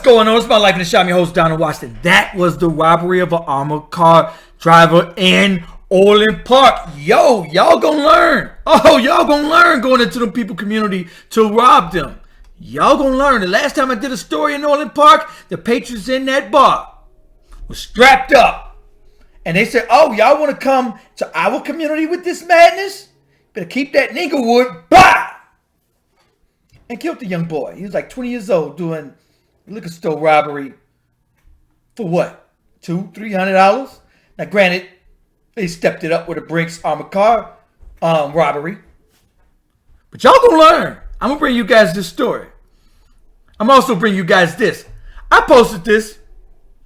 going on? It's My Life in the Shop. I'm your host, Donald Washington. That was the robbery of an armored car driver in Orland Park. Yo, y'all gonna learn. Oh, y'all gonna learn going into the people community to rob them. Y'all gonna learn. The last time I did a story in Orland Park, the patrons in that bar were strapped up. And they said, oh, y'all want to come to our community with this madness? Better keep that in Inglewood. Bah! And killed the young boy. He was like 20 years old doing liquor store robbery for what? $200-$300? Now, granted, they stepped it up with a Brink's armored car robbery. But y'all gonna learn. I'm gonna bring you guys this story. I'm also bringing you guys this. I posted this.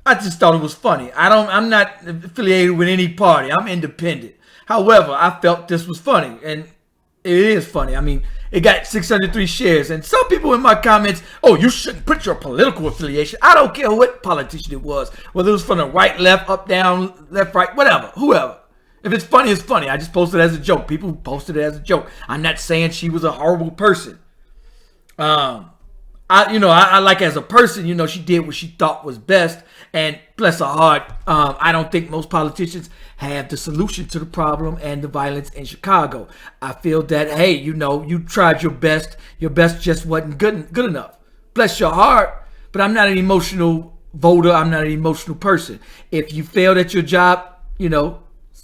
I just thought it was funny. I'm not affiliated with any party. I'm independent. However, I felt this was funny, and it is funny. I mean, it got 603 shares, and some people in my comments, oh, you shouldn't put your political affiliation. I don't care what politician it was, whether it was from the right, left, up, down, left, right, whatever, whoever. If it's funny, it's funny. I just posted it as a joke. People posted it as a joke. I'm not saying she was a horrible person. I like as a person, she did what she thought was best, and bless her heart, I don't think most politicians have the solution to the problem and the violence in Chicago. I feel that, hey, you tried your best just wasn't good enough. Bless your heart, but I'm not an emotional voter. I'm not an emotional person. If you failed at your job,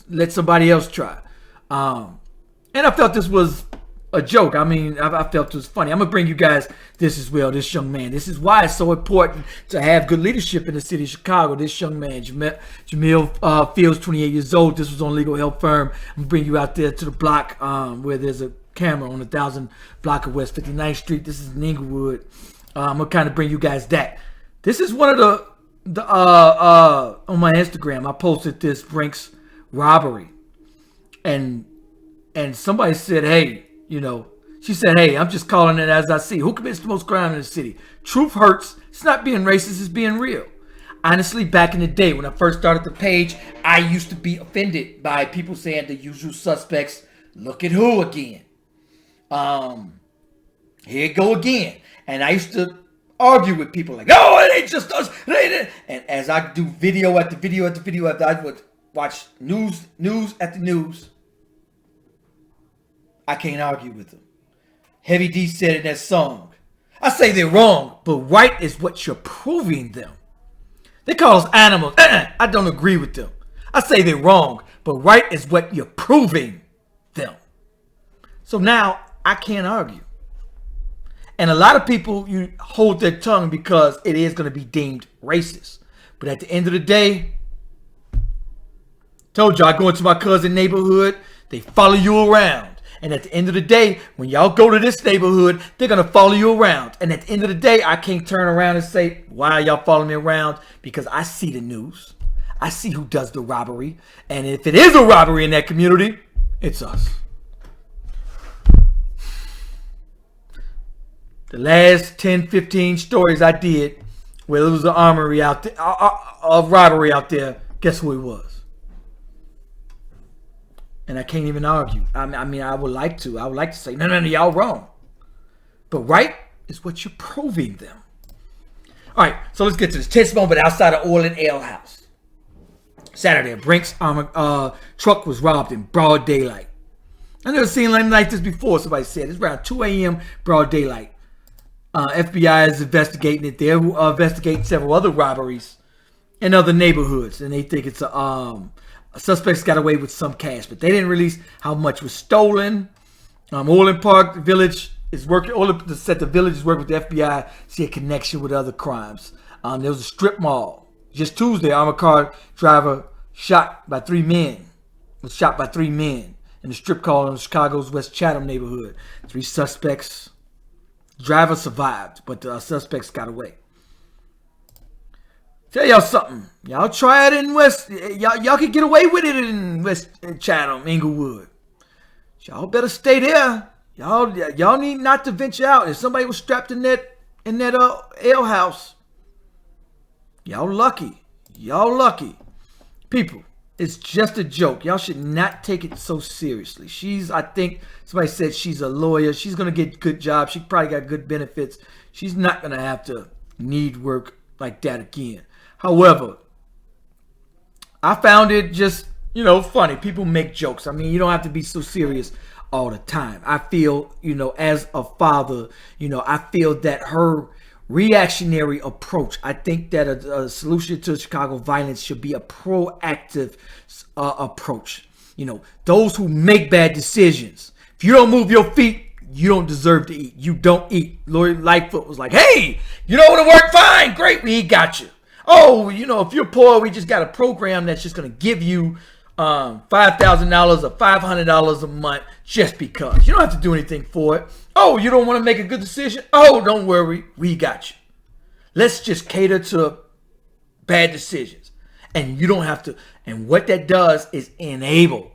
let somebody else try. And I felt this was a joke. I mean, I felt it was funny. I'm going to bring you guys this as well, this young man. This is why it's so important to have good leadership in the city of Chicago. This young man, Jamil Fields, 28 years old. This was on Legal Help Firm. I'm going to bring you out there to the block where there's a camera on 1000 block of West 59th Street. This is in Inglewood. I'm going to kind of bring you guys that. This is one of the on my Instagram, I posted this Brink's robbery. And somebody said, hey, she said, hey, I'm just calling it as I see. Who commits the most crime in the city? Truth hurts. It's not being racist, it's being real. Honestly, back in the day when I first started the page, I used to be offended by people saying the usual suspects. Look at who again? Here it go again. And I used to argue with people like, no, it ain't just us. And as I do video after video after video after, I would watch news after news. I can't argue with them. Heavy D said in that song, I say they're wrong, but right is what you're proving them. They call us animals. I don't agree with them. I say they're wrong, but right is what you're proving them. So now I can't argue. And a lot of people, you hold their tongue because it is going to be deemed racist. But at the end of the day, told you I go into my cousin's neighborhood, they follow you around. And at the end of the day, when y'all go to this neighborhood, they're going to follow you around. And at the end of the day, I can't turn around and say, why are y'all following me around? Because I see the news. I see who does the robbery. And if it is a robbery in that community, it's us. The last 10, 15 stories I did where there was an armory out there, a robbery out there, guess who it was? And I can't even argue. I mean, I would like to. I would like to say, no, y'all wrong. But right is what you're proving them. All right, so let's get to this tense moment outside of Orland Ale House. Saturday, a Brink's truck was robbed in broad daylight. I never seen anything like this before, somebody said. It's around 2 a.m., broad daylight. FBI is investigating it. They're investigating several other robberies in other neighborhoods. And they think it's suspects got away with some cash, but they didn't release how much was stolen. Orland Park Village is working. The village is working with the FBI, see a connection with other crimes. There was a strip mall just Tuesday. Armored car driver was shot by three men in the strip mall in Chicago's West Chatham neighborhood. 3 suspects. Driver survived, but the suspects got away. Tell y'all something. Y'all try it in West. Y'all can get away with it in West Chatham, Inglewood. Y'all better stay there. Y'all need not to venture out. If somebody was strapped in that ale house, y'all lucky. Y'all lucky. People, it's just a joke. Y'all should not take it so seriously. I think somebody said she's a lawyer. She's gonna get a good job. She probably got good benefits. She's not gonna have to need work like that again. However, I found it just, funny. People make jokes. I mean, you don't have to be so serious all the time. I feel, as a father, I feel that her reactionary approach, I think that a solution to Chicago violence should be a proactive approach. Those who make bad decisions, if you don't move your feet, you don't deserve to eat. You don't eat. Lori Lightfoot was like, hey, you don't want to work? Fine, great, we got you. Oh, if you're poor, we just got a program that's just going to give you $5,000 or $500 a month just because. You don't have to do anything for it. Oh, you don't want to make a good decision? Oh, don't worry, we got you. Let's just cater to bad decisions. And you don't have to. And what that does is enable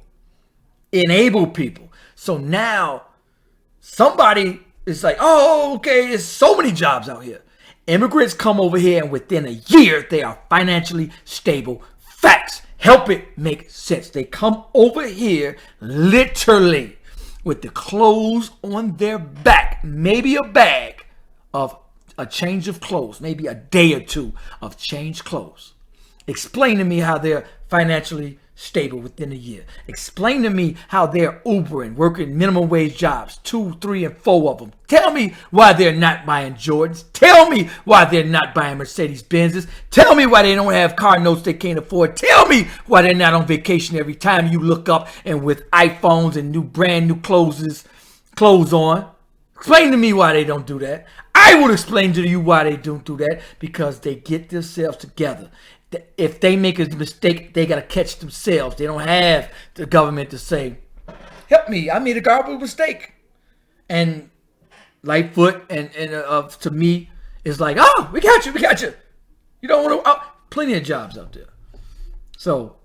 people. So now somebody is like, oh, okay, there's so many jobs out here. Immigrants come over here and within a year, they are financially stable. Facts. Help it make sense. They come over here literally with the clothes on their back, maybe a bag of a change of clothes, maybe a day or two of changed clothes. Explain to me how they're financially stable within a year. Explain to me how they're Ubering, working minimum wage jobs, 2, 3, and 4 of them. Tell me why they're not buying Jordans. Tell me why they're not buying Mercedes-Benzes. Tell me why they don't have car notes they can't afford. Tell me why they're not on vacation every time you look up and with iPhones and brand new clothes on. Explain to me why they don't do that. I will explain to you why they don't do that, because they get themselves together. If they make a mistake, they got to catch themselves. They don't have the government to say, help me, I made a garbage mistake. And Lightfoot and to me is like, oh, we got you. You don't want to, plenty of jobs out there. So,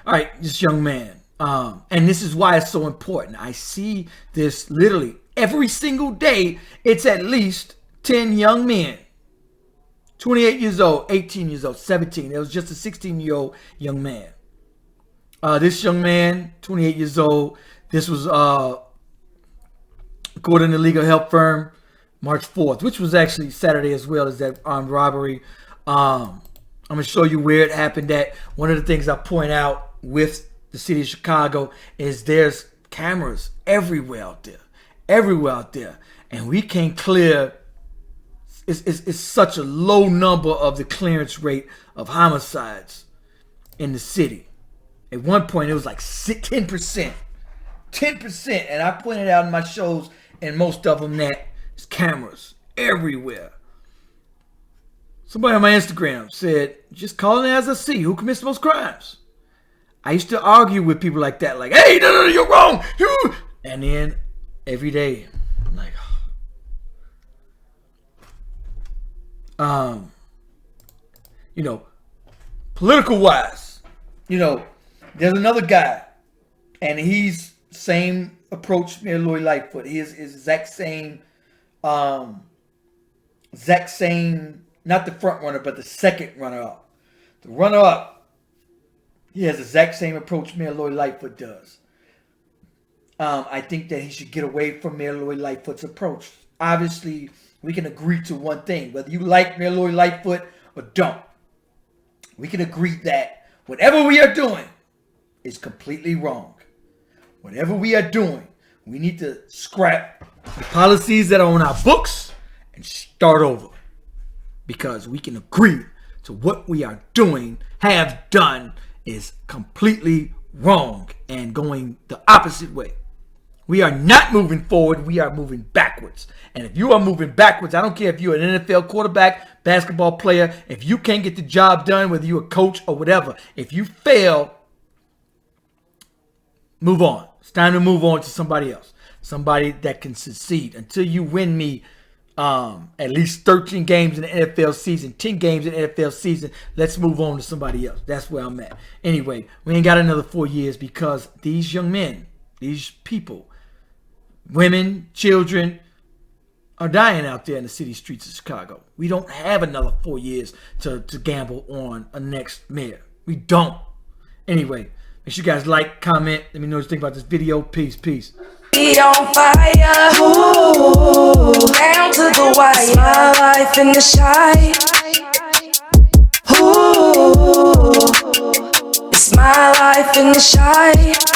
all right, this young man. And this is why it's so important. I see this literally every single day. It's at least 10 young men. 28 years old, 18 years old, 17. It was just a 16-year-old young man. This young man, 28 years old, this was, according to the legal help firm, March 4th, which was actually Saturday as well as that armed robbery. I'm going to show you where it happened at. One of the things I point out with the city of Chicago is there's cameras everywhere out there. And we can't clear. It's such a low number of the clearance rate of homicides in the city. At one point, it was like 10%. 10%. And I pointed out in my shows, and most of them, that it's cameras everywhere. Somebody on my Instagram said, just call it as I see. Who commits the most crimes? I used to argue with people like that. Like, hey, no, you're wrong. And then every day, I'm like, political wise, there's another guy, and he's same approach, Mayor Lori Lightfoot. He is exact same, not the front runner, but the second runner up. The runner up, he has the exact same approach Mayor Lori Lightfoot does. I think that he should get away from Mayor Lori Lightfoot's approach. Obviously, we can agree to one thing, whether you like Mayor Lori Lightfoot or don't. We can agree that whatever we are doing is completely wrong. Whatever we are doing, we need to scrap the policies that are on our books and start over. Because we can agree to what we are doing, have done, is completely wrong and going the opposite way. We are not moving forward. We are moving backwards. And if you are moving backwards, I don't care if you're an NFL quarterback, basketball player, if you can't get the job done, whether you're a coach or whatever, if you fail, move on. It's time to move on to somebody else. Somebody that can succeed. Until you win me at least 13 games in the NFL season, 10 games in the NFL season, let's move on to somebody else. That's where I'm at. Anyway, we ain't got another 4 years because these young men, these people, women, children are dying out there in the city streets of Chicago. We don't have another 4 years to gamble on a next mayor. We don't. Anyway, make sure you guys like, comment. Let me know what you think about this video. Peace. be on fire. Ooh, down to the wire. It's my life in the shy. Ooh, it's my life in the shy.